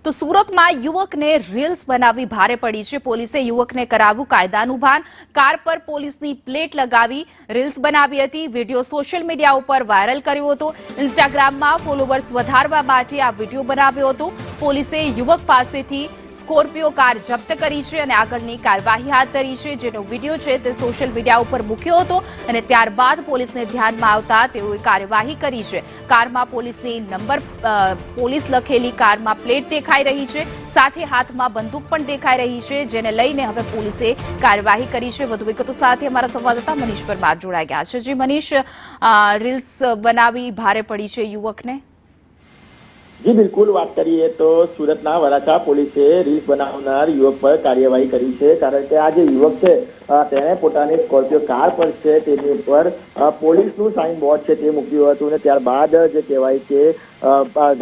તો સુરતમાં યુવકને રીલ્સ બનાવી ભારે પડી છે। પોલીસે યુવકને કરાવ્યું કાયદાનું ભાન। કાર પર પોલીસની પ્લેટ લગાવી રીલ્સ બનાવી હતી। વિડીયો સોશિયલ મીડિયા ઉપર વાયરલ કર્યો હતો। ઇન્સ્ટાગ્રામમાં ફોલોવર્સ વધારવા માટે આ વિડીયો બનાવ્યો હતો। પોલીસે યુવક પાસેથી સ્કોર્પિયો કાર જપ્ત કરી છે અને આગળની કાર્યવાહી હાથ ધરી છે। જેનો વિડીયો છે તે સોશિયલ મીડિયા ઉપર મૂક્યો હતો અને ત્યારબાદ પોલીસને ધ્યાનમાં આવતા તેઓએ કાર્યવાહી કરી છે। કારમાં પોલીસની પોલીસ લખેલી કારમાં પ્લેટ દેખાઈ રહી છે, સાથે હાથમાં બંદૂક પણ દેખાઈ રહી છે, જેને લઈને હવે પોલીસે કાર્યવાહી કરી છે। વધુ વિગતો સાથે અમારા સંવાદદાતા મનીષ પરમાર જોડાઈ ગયા છે। જી મનીષ, રીલ્સ બનાવી ભારે પડી છે યુવકને। જી બિલકુલ, વાત કરીએ તો સુરતના વરાછા પોલીસે રીલ્સ બનાવનાર યુવક પર કાર્યવાહી કરી છે। કારણ કે આ જે યુવક છે તેણે પોતાની સ્કોર્પિયો કાર પર છે તેની ઉપર પોલીસનું સાઇન બોર્ડ છે તે મૂક્યું હતું અને ત્યારબાદ જે કહેવાય કે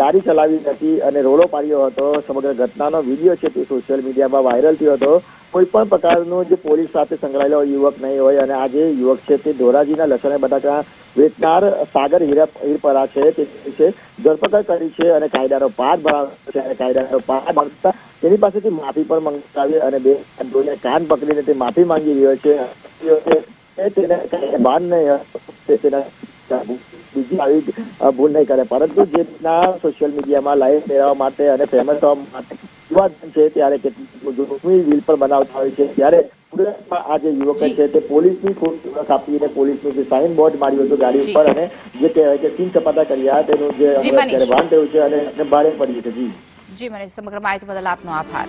ગાડી ચલાવી હતી અને રોડો પાડ્યો હતો। સમગ્ર ઘટનાનો વિડીયો છે તે સોશિયલ મીડિયામાં વાયરલ થયો હતો। કોઈ પણ પ્રકારનું જે પોલીસ સાથે સંકળાયેલો યુવક નહીં હોય અને આ જે યુવક છે તે ધોરાજીના લસણ બટાકા વેચનાર સાગર હીરપરા છે તે ધરપકડ કરી છે અને કાયદાનો પાઠ ભણાવ્યો છે। અને કાયદાનો પાઠ ભણતા તેની પાસેથી માફી પણ મંગાવી અને બે કાન પકડીને તે માફી માંગી રહ્યો છે। તેને ભાન નહીં બીજી આવી ભૂલ નહીં કરે, પરંતુ જે રીતના સોશિયલ મીડિયામાં લાઈવ મેળવવા માટે અને ફેમસ થવા માટે વિવાદ છે ત્યારે કેટલીક જોખમી રીલ પર બનાવતા હોય છે। ત્યારે સુરતમાં આ જે યુવક છે તે પોલીસની ખોટી ઓળખ આપીને પોલીસનું જે સાઇન બોર્ડ માર્યું હતું ગાડી ઉપર અને જે કહેવાય કે સીન ચપાટા કર્યા તેનું જે ભાન થયું છે અને ભારે પડ્યું છે। જી મનીષ, સમગ્ર માહિતી બદલ આપનો આભાર।